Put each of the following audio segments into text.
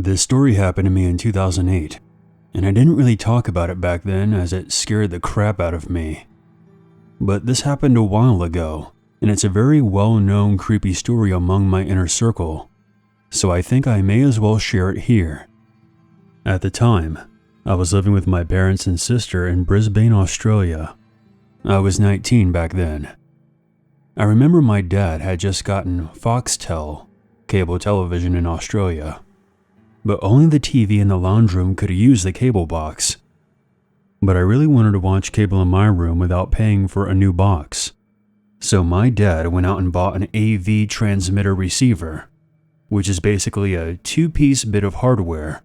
This story happened to me in 2008, and I didn't really talk about it back then as it scared the crap out of me. But this happened a while ago, and it's a very well-known creepy story among my inner circle, so I think I may as well share it here. At the time, I was living with my parents and sister in Brisbane, Australia. I was 19 back then. I remember my dad had just gotten Foxtel, cable television in Australia, but only the TV in the lounge room could use the cable box. But I really wanted to watch cable in my room without paying for a new box. So my dad went out and bought an AV transmitter receiver, which is basically a two-piece bit of hardware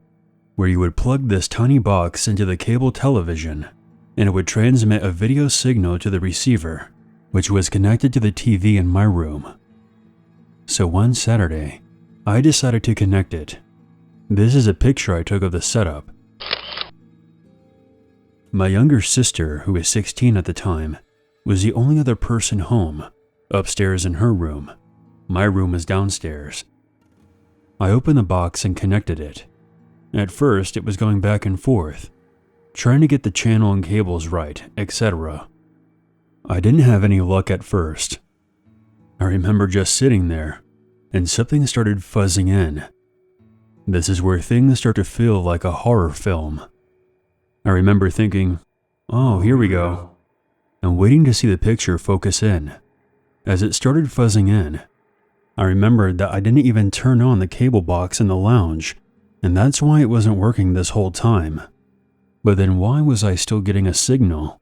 where you would plug this tiny box into the cable television and it would transmit a video signal to the receiver, which was connected to the TV in my room. So one Saturday, I decided to connect it. This is a picture I took of the setup. My younger sister, who was 16 at the time, was the only other person home, upstairs in her room. My room was downstairs. I opened the box and connected it. At first, it was going back and forth, trying to get the channel and cables right, etc. I didn't have any luck at first. I remember just sitting there, and something started fuzzing in. This is where things start to feel like a horror film. I remember thinking, oh, here we go, and waiting to see the picture focus in. As it started fuzzing in, I remembered that I didn't even turn on the cable box in the lounge, and that's why it wasn't working this whole time. But then why was I still getting a signal?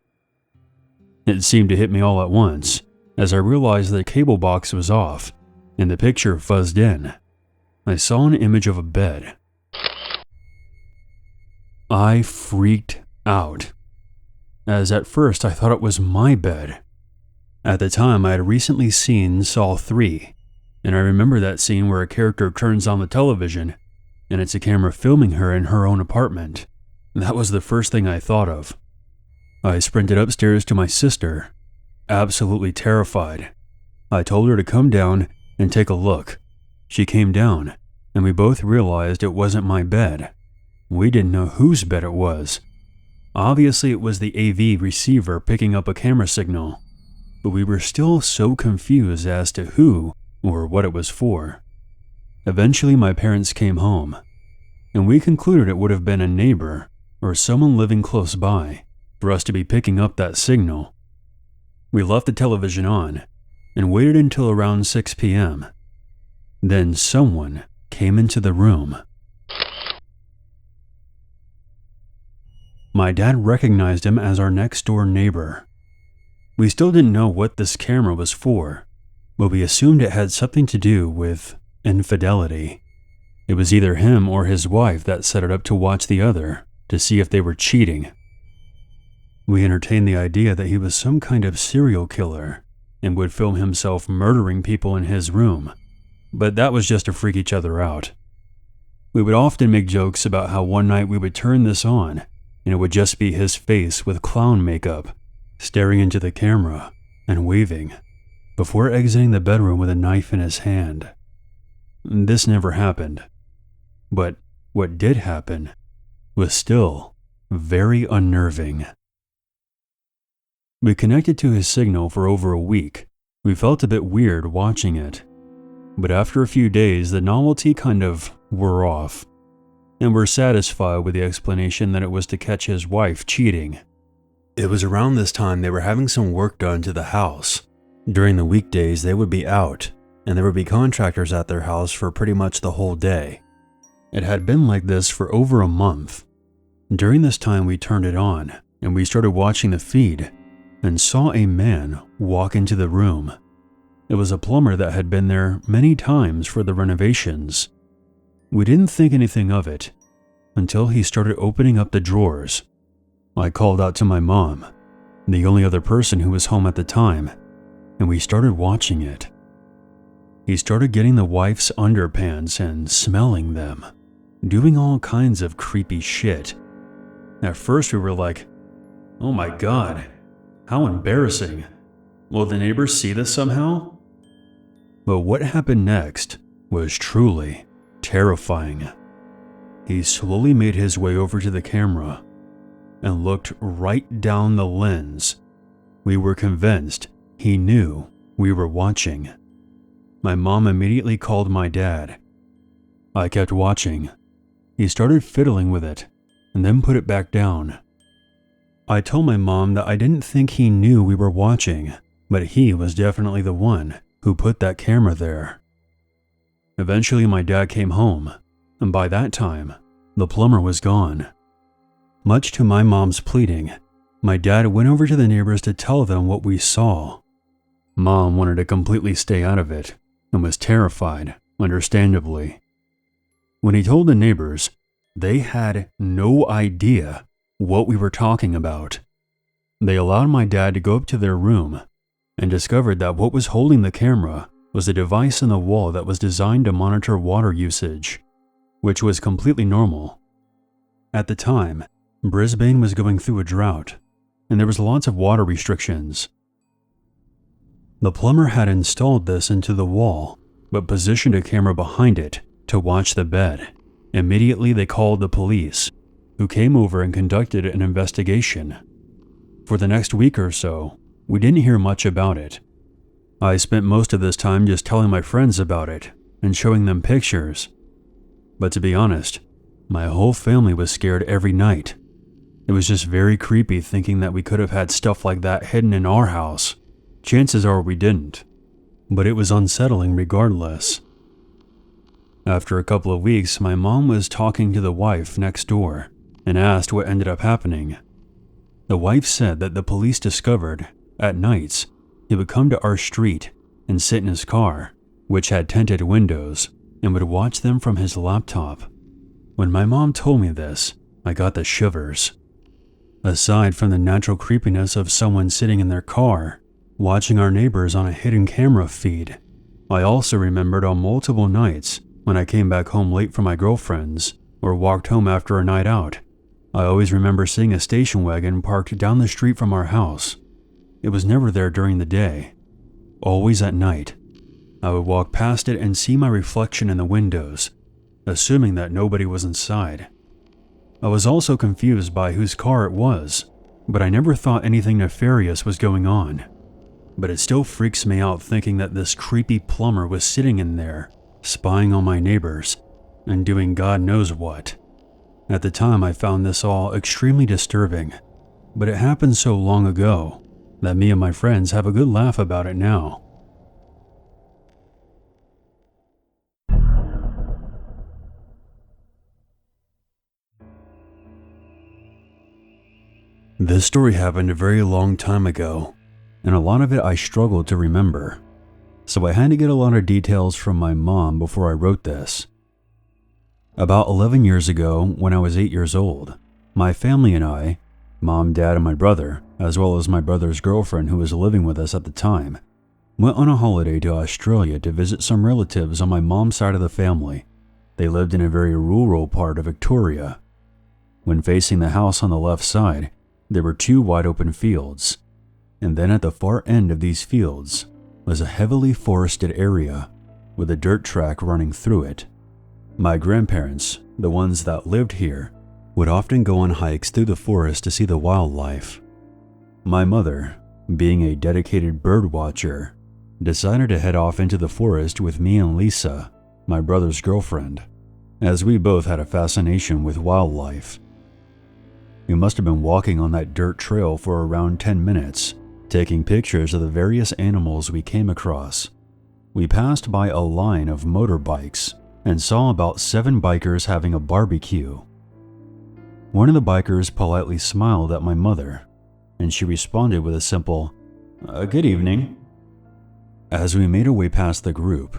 It seemed to hit me all at once, as I realized the cable box was off, and the picture fuzzed in. I saw an image of a bed. I freaked out, as at first I thought it was my bed. At the time, I had recently seen Saw 3, and I remember that scene where a character turns on the television, and it's a camera filming her in her own apartment. That was the first thing I thought of. I sprinted upstairs to my sister, absolutely terrified. I told her to come down and take a look. She came down, and we both realized it wasn't my bed. We didn't know whose bed it was. Obviously, it was the AV receiver picking up a camera signal, but we were still so confused as to who or what it was for. Eventually, my parents came home, and we concluded it would have been a neighbor or someone living close by for us to be picking up that signal. We left the television on and waited until around 6 p.m. Then someone came into the room. My dad recognized him as our next-door neighbor. We still didn't know what this camera was for, but we assumed it had something to do with infidelity. It was either him or his wife that set it up to watch the other to see if they were cheating. We entertained the idea that he was some kind of serial killer and would film himself murdering people in his room, but that was just to freak each other out. We would often make jokes about how one night we would turn this on and it would just be his face with clown makeup, staring into the camera and waving, before exiting the bedroom with a knife in his hand. This never happened, but what did happen was still very unnerving. We connected to his signal for over a week. We felt a bit weird watching it, but after a few days the novelty kind of wore off, and we're satisfied with the explanation that it was to catch his wife cheating. It was around this time they were having some work done to the house. During the weekdays they would be out, and there would be contractors at their house for pretty much the whole day. It had been like this for over a month. During this time we turned it on, and we started watching the feed, and saw a man walk into the room. It was a plumber that had been there many times for the renovations. We didn't think anything of it, until he started opening up the drawers. I called out to my mom, the only other person who was home at the time, and we started watching it. He started getting the wife's underpants and smelling them, doing all kinds of creepy shit. At first we were like, oh my god, how embarrassing. Will the neighbors see this somehow? But what happened next was truly terrifying. He slowly made his way over to the camera and looked right down the lens. We were convinced he knew we were watching. My mom immediately called my dad. I kept watching. He started fiddling with it and then put it back down. I told my mom that I didn't think he knew we were watching, but he was definitely the one who put that camera there. Eventually my dad came home, and by that time, the plumber was gone. Much to my mom's pleading, my dad went over to the neighbors to tell them what we saw. Mom wanted to completely stay out of it and was terrified, understandably. When he told the neighbors, they had no idea what we were talking about. They allowed my dad to go up to their room and discovered that what was holding the camera was a device in the wall that was designed to monitor water usage, which was completely normal. At the time, Brisbane was going through a drought, and there was lots of water restrictions. The plumber had installed this into the wall, but positioned a camera behind it to watch the bed. Immediately they called the police, who came over and conducted an investigation. For the next week or so, we didn't hear much about it. I spent most of this time just telling my friends about it and showing them pictures. But to be honest, my whole family was scared every night. It was just very creepy thinking that we could have had stuff like that hidden in our house. Chances are we didn't, but it was unsettling regardless. After a couple of weeks, my mom was talking to the wife next door and asked what ended up happening. The wife said that the police discovered, at nights, he would come to our street and sit in his car, which had tinted windows, and would watch them from his laptop. When my mom told me this, I got the shivers. Aside from the natural creepiness of someone sitting in their car, watching our neighbors on a hidden camera feed, I also remembered on multiple nights when I came back home late from my girlfriends or walked home after a night out. I always remember seeing a station wagon parked down the street from our house. It was never there during the day, always at night. I would walk past it and see my reflection in the windows, assuming that nobody was inside. I was also confused by whose car it was, but I never thought anything nefarious was going on. But it still freaks me out thinking that this creepy plumber was sitting in there, spying on my neighbors, and doing God knows what. At the time, I found this all extremely disturbing, but it happened so long ago that me and my friends have a good laugh about it now. This story happened a very long time ago, and a lot of it I struggled to remember, so I had to get a lot of details from my mom before I wrote this. About 11 years ago, when I was 8 years old, my family and I, mom, dad, and my brother, as well as my brother's girlfriend who was living with us at the time, went on a holiday to Australia to visit some relatives on my mom's side of the family. They lived in a very rural part of Victoria. When facing the house on the left side, there were 2 wide open fields, and then at the far end of these fields was a heavily forested area with a dirt track running through it. My grandparents, the ones that lived here, would often go on hikes through the forest to see the wildlife. My mother, being a dedicated bird watcher, decided to head off into the forest with me and Lisa, my brother's girlfriend, as we both had a fascination with wildlife. We must have been walking on that dirt trail for around 10 minutes, taking pictures of the various animals we came across. We passed by a line of motorbikes and saw about 7 bikers having a barbecue. One of the bikers politely smiled at my mother, and she responded with a simple, "Good evening." As we made our way past the group,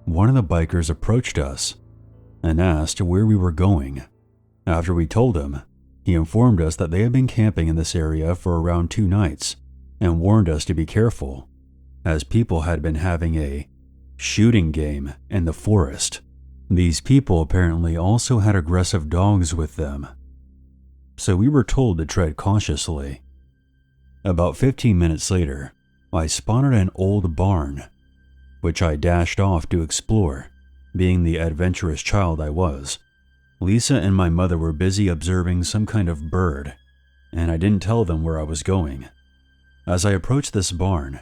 one of the bikers approached us and asked where we were going. After we told him, he informed us that they had been camping in this area for around 2 nights and warned us to be careful, as people had been having a shooting game in the forest. These people apparently also had aggressive dogs with them, so we were told to tread cautiously. About 15 minutes later, I spotted an old barn, which I dashed off to explore, being the adventurous child I was. Lisa and my mother were busy observing some kind of bird, and I didn't tell them where I was going. As I approached this barn,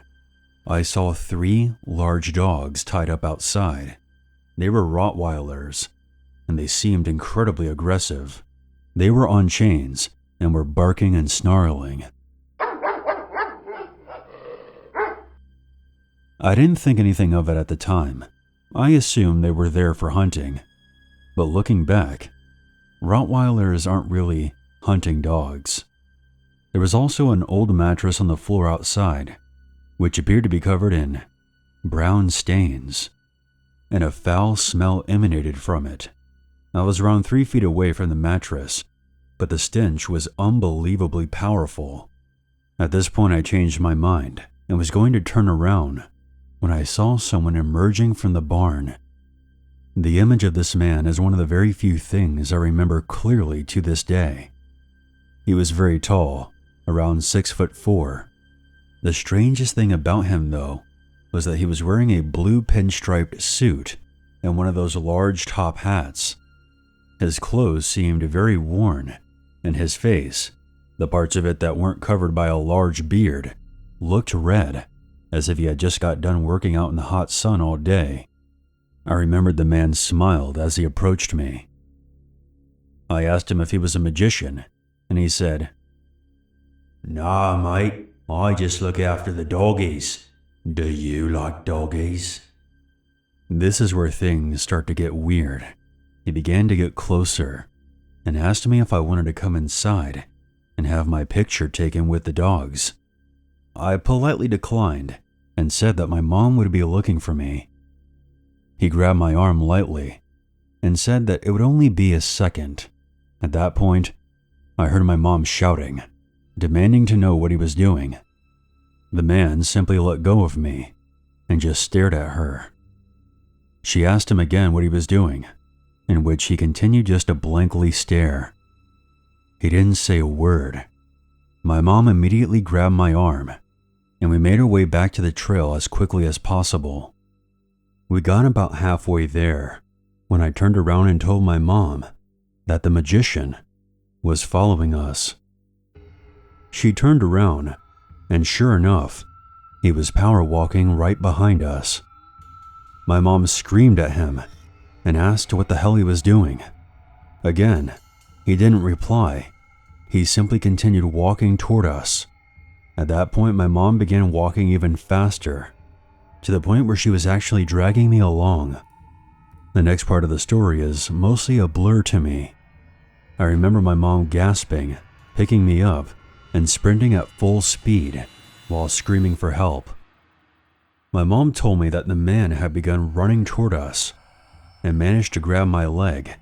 I saw 3 large dogs tied up outside. They were Rottweilers, and they seemed incredibly aggressive. They were on chains and were barking and snarling. I didn't think anything of it at the time. I assumed they were there for hunting. But looking back, Rottweilers aren't really hunting dogs. There was also an old mattress on the floor outside, which appeared to be covered in brown stains, and a foul smell emanated from it. I was around 3 feet away from the mattress, but the stench was unbelievably powerful. At this point, I changed my mind and was going to turn around when I saw someone emerging from the barn. The image of this man is one of the very few things I remember clearly to this day. He was very tall, around 6'4". The strangest thing about him, though, was that he was wearing a blue pinstriped suit and one of those large top hats. His clothes seemed very worn, and his face, the parts of it that weren't covered by a large beard, looked red, as if he had just got done working out in the hot sun all day. I remembered the man smiled as he approached me. I asked him if he was a magician, and he said, "Nah, mate, I just look after the doggies. Do you like doggies?" This is where things start to get weird. He began to get closer and asked me if I wanted to come inside and have my picture taken with the dogs. I politely declined and said that my mom would be looking for me. He grabbed my arm lightly and said that it would only be a second. At that point, I heard my mom shouting, demanding to know what he was doing. The man simply let go of me and just stared at her. She asked him again what he was doing, in which he continued just to blankly stare. He didn't say a word. My mom immediately grabbed my arm, and we made our way back to the trail as quickly as possible. We got about halfway there when I turned around and told my mom that the magician was following us. She turned around, and sure enough, he was power walking right behind us. My mom screamed at him and asked what the hell he was doing. Again, he didn't reply. He simply continued walking toward us. At that point, my mom began walking even faster, to the point where she was actually dragging me along. The next part of the story is mostly a blur to me. I remember my mom gasping, picking me up, and sprinting at full speed while screaming for help. My mom told me that the man had begun running toward us and managed to grab my leg.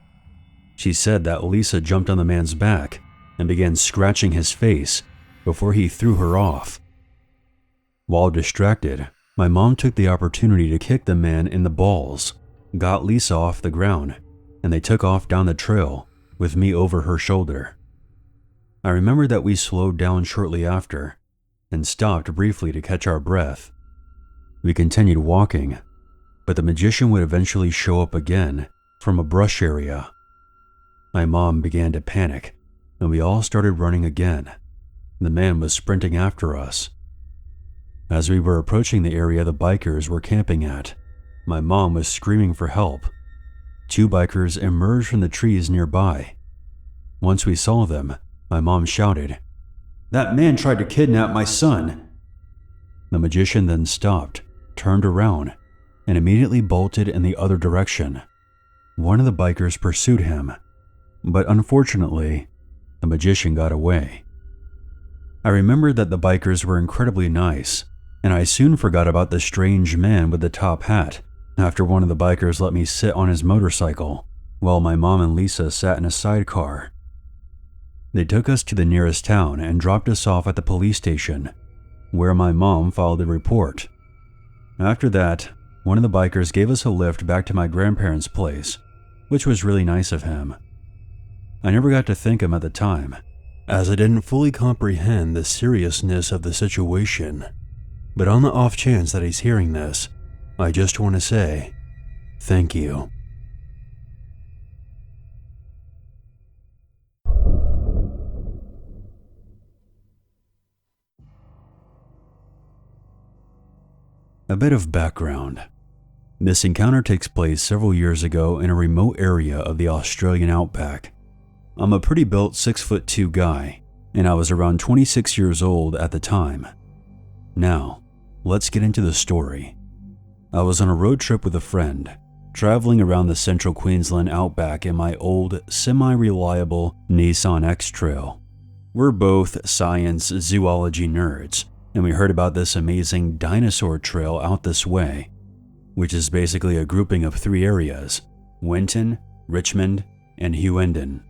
She said that Lisa jumped on the man's back and began scratching his face before he threw her off. While distracted, my mom took the opportunity to kick the man in the balls, got Lisa off the ground, and they took off down the trail with me over her shoulder. I remember that we slowed down shortly after and stopped briefly to catch our breath. We continued walking, but the magician would eventually show up again from a brush area. My mom began to panic, and we all started running again. The man was sprinting after us. As we were approaching the area the bikers were camping at, my mom was screaming for help. 2 bikers emerged from the trees nearby. Once we saw them, my mom shouted, "That man tried to kidnap my son." The magician then stopped, turned around, and immediately bolted in the other direction. One of the bikers pursued him, but unfortunately, the magician got away. I remembered that the bikers were incredibly nice, and I soon forgot about the strange man with the top hat after one of the bikers let me sit on his motorcycle while my mom and Lisa sat in a sidecar. They took us to the nearest town and dropped us off at the police station, where my mom filed a report. After that, one of the bikers gave us a lift back to my grandparents' place, which was really nice of him. I never got to thank him at the time, as I didn't fully comprehend the seriousness of the situation. But on the off chance that he's hearing this, I just want to say, thank you. A bit of background. This encounter takes place several years ago in a remote area of the Australian outback. I'm a pretty built 6'2" guy, and I was around 26 years old at the time. Now, let's get into the story. I was on a road trip with a friend, traveling around the central Queensland outback in my old, semi-reliable Nissan X-Trail. We're both science zoology nerds, and we heard about this amazing dinosaur trail out this way, which is basically a grouping of 3 areas: Winton, Richmond, and Hughenden.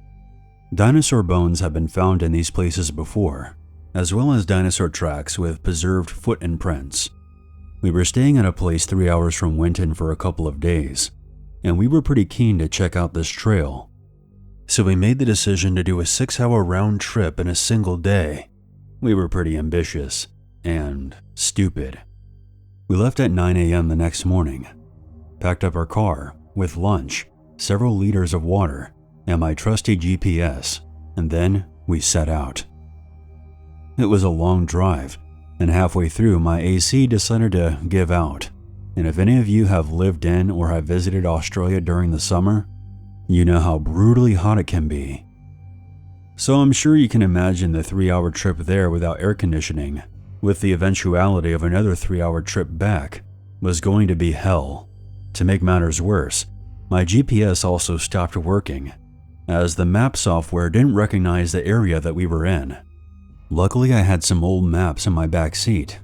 Dinosaur bones have been found in these places before, as well as dinosaur tracks with preserved foot imprints. We were staying at a place 3 hours from Winton for a couple of days, and we were pretty keen to check out this trail. So we made the decision to do a 6-hour round trip in a single day. We were pretty ambitious and stupid. We left at 9 a.m. the next morning, packed up our car with lunch, several liters of water, and my trusty GPS, and then we set out. It was a long drive, and halfway through my AC decided to give out, and if any of you have lived in or have visited Australia during the summer, you know how brutally hot it can be. So I'm sure you can imagine the 3-hour trip there without air conditioning, with the eventuality of another 3-hour trip back, was going to be hell. To make matters worse, my GPS also stopped working, as the map software didn't recognize the area that we were in. Luckily, I had some old maps in my back seat,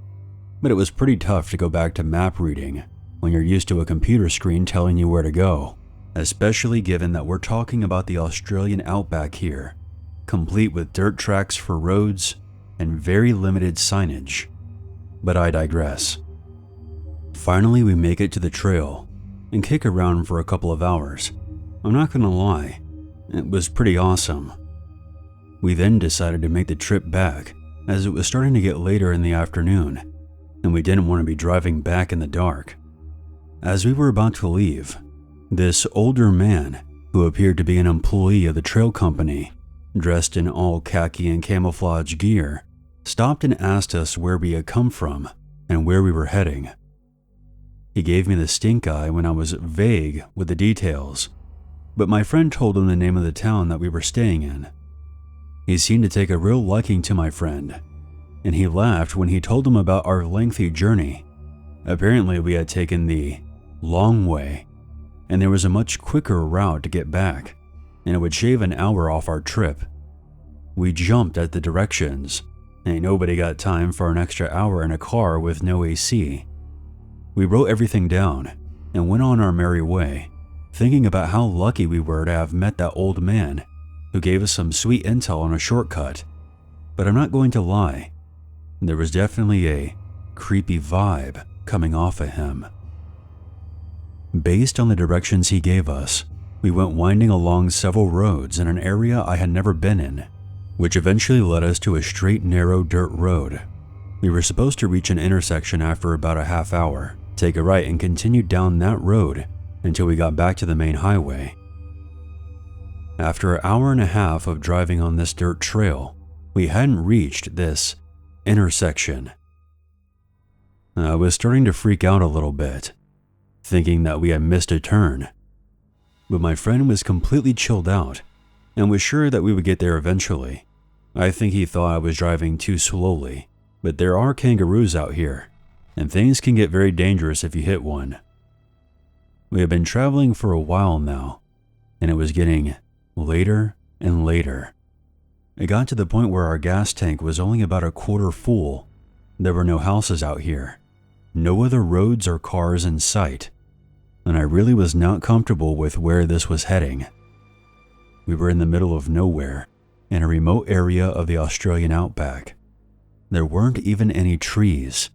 but it was pretty tough to go back to map reading when you're used to a computer screen telling you where to go, especially given that we're talking about the Australian outback here, complete with dirt tracks for roads and very limited signage. But I digress. Finally, we make it to the trail and kick around for a couple of hours. I'm not gonna lie, it was pretty awesome. We then decided to make the trip back, as it was starting to get later in the afternoon, and we didn't want to be driving back in the dark. As we were about to leave, this older man, who appeared to be an employee of the trail company, dressed in all khaki and camouflage gear, stopped and asked us where we had come from and where we were heading. He gave me the stink eye when I was vague with the details, but my friend told him the name of the town that we were staying in. He seemed to take a real liking to my friend, and he laughed when he told him about our lengthy journey. Apparently, we had taken the long way, and there was a much quicker route to get back, and it would shave an hour off our trip. We jumped at the directions. Ain't nobody got time for an extra hour in a car with no AC. We wrote everything down and went on our merry way, thinking about how lucky we were to have met that old man who gave us some sweet intel on a shortcut. But I'm not going to lie, there was definitely a creepy vibe coming off of him. Based on the directions he gave us, we went winding along several roads in an area I had never been in, which eventually led us to a straight, narrow dirt road. We were supposed to reach an intersection after about a half hour, take a right, and continue down that road until we got back to the main highway. After an hour and a half of driving on this dirt trail, we hadn't reached this intersection. I was starting to freak out a little bit, thinking that we had missed a turn, but my friend was completely chilled out and was sure that we would get there eventually. I think he thought I was driving too slowly, but there are kangaroos out here, and things can get very dangerous if you hit one. We had been traveling for a while now, and it was getting later and later. It got to the point where our gas tank was only about a quarter full. There were no houses out here, no other roads or cars in sight, and I really was not comfortable with where this was heading. We were in the middle of nowhere, in a remote area of the Australian outback. There weren't even any trees,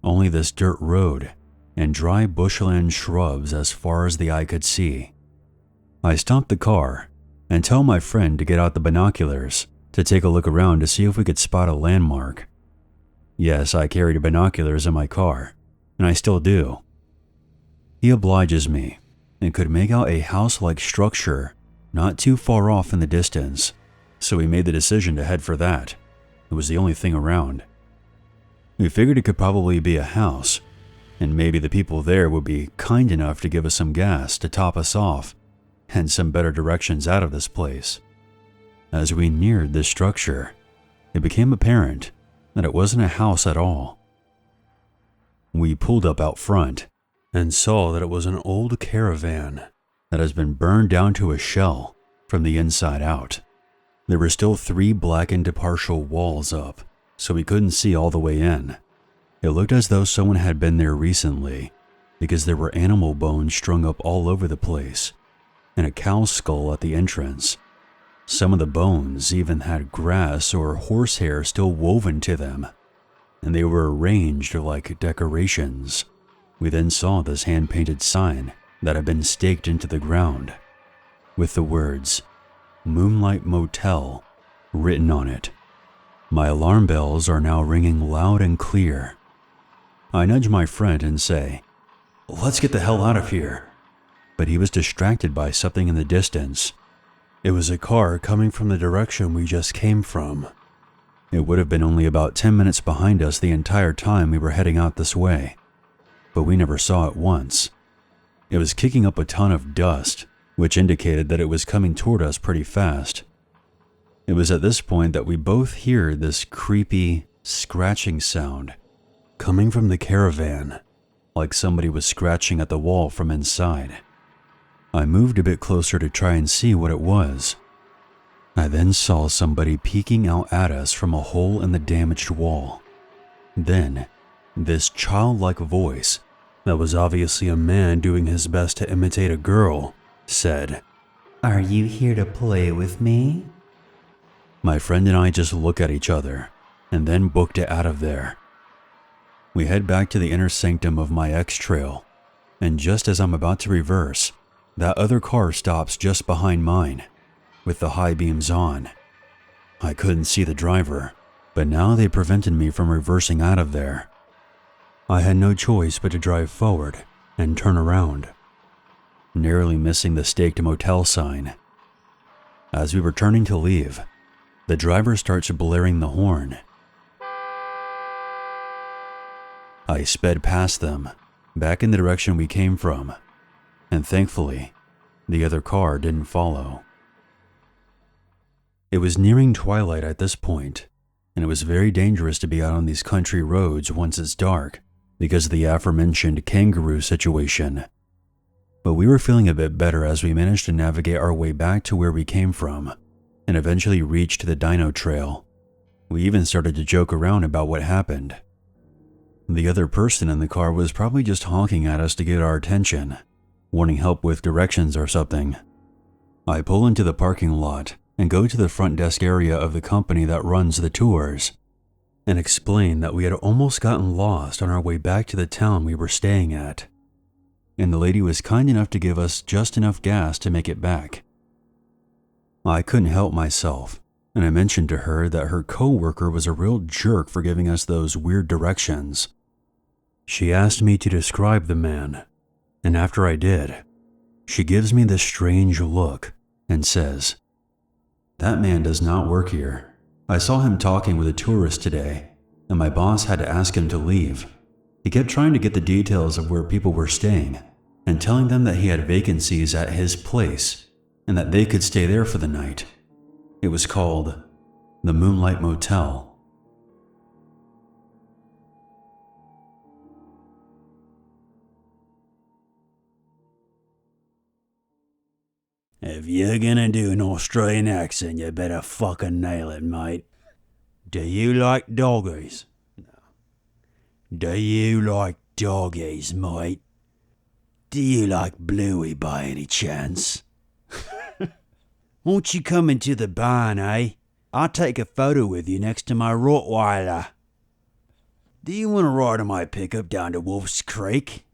only this dirt road and dry bushland shrubs as far as the eye could see. I stopped the car and told my friend to get out the binoculars to take a look around to see if we could spot a landmark. Yes, I carried binoculars in my car, and I still do. He obliges me and could make out a house-like structure not too far off in the distance, so we made the decision to head for that. It was the only thing around. We figured it could probably be a house, and maybe the people there would be kind enough to give us some gas to top us off and some better directions out of this place. As we neared this structure, it became apparent that it wasn't a house at all. We pulled up out front and saw that it was an old caravan that has been burned down to a shell from the inside out. There were still 3 blackened partial walls up, so we couldn't see all the way in. It looked as though someone had been there recently, because there were animal bones strung up all over the place, and a cow skull at the entrance. Some of the bones even had grass or horsehair still woven to them, and they were arranged like decorations. We then saw this hand-painted sign that had been staked into the ground, with the words, "Moonlight Motel," written on it. My alarm bells are now ringing loud and clear. I nudge my friend and say, "Let's get the hell out of here." But he was distracted by something in the distance. It was a car coming from the direction we just came from. It would have been only about 10 minutes behind us the entire time we were heading out this way, but we never saw it once. It was kicking up a ton of dust, which indicated that it was coming toward us pretty fast. It was at this point that we both hear this creepy, scratching sound coming from the caravan, like somebody was scratching at the wall from inside. I moved a bit closer to try and see what it was. I then saw somebody peeking out at us from a hole in the damaged wall. Then, this childlike voice, that was obviously a man doing his best to imitate a girl, said, "Are you here to play with me?" My friend and I just look at each other, and then booked it out of there. We head back to the inner sanctum of my X-Trail, and just as I'm about to reverse, that other car stops just behind mine, with the high beams on. I couldn't see the driver, but now they prevented me from reversing out of there. I had no choice but to drive forward and turn around, narrowly missing the staked motel sign. As we were turning to leave, the driver starts blaring the horn. I sped past them, back in the direction we came from, and thankfully, the other car didn't follow. It was nearing twilight at this point, and it was very dangerous to be out on these country roads once it's dark because of the aforementioned kangaroo situation. But we were feeling a bit better as we managed to navigate our way back to where we came from, and eventually reached the dino trail. We even started to joke around about what happened. The other person in the car was probably just honking at us to get our attention, wanting help with directions or something. I pull into the parking lot and go to the front desk area of the company that runs the tours, and explain that we had almost gotten lost on our way back to the town we were staying at, and the lady was kind enough to give us just enough gas to make it back. I couldn't help myself, and I mentioned to her that her co-worker was a real jerk for giving us those weird directions. She asked me to describe the man, and after I did, she gives me this strange look and says, "That man does not work here. I saw him talking with a tourist today, and my boss had to ask him to leave. He kept trying to get the details of where people were staying, and telling them that he had vacancies at his place, and that they could stay there for the night. It was called the Moonlight Motel." If you're gonna do an Australian accent, you better fucking nail it, mate. Do you like doggies? No. Do you like doggies, mate? Do you like Bluey by any chance? Won't you come into the barn, eh? I'll take a photo with you next to my Rottweiler. Do you want to ride on my pickup down to Wolf's Creek?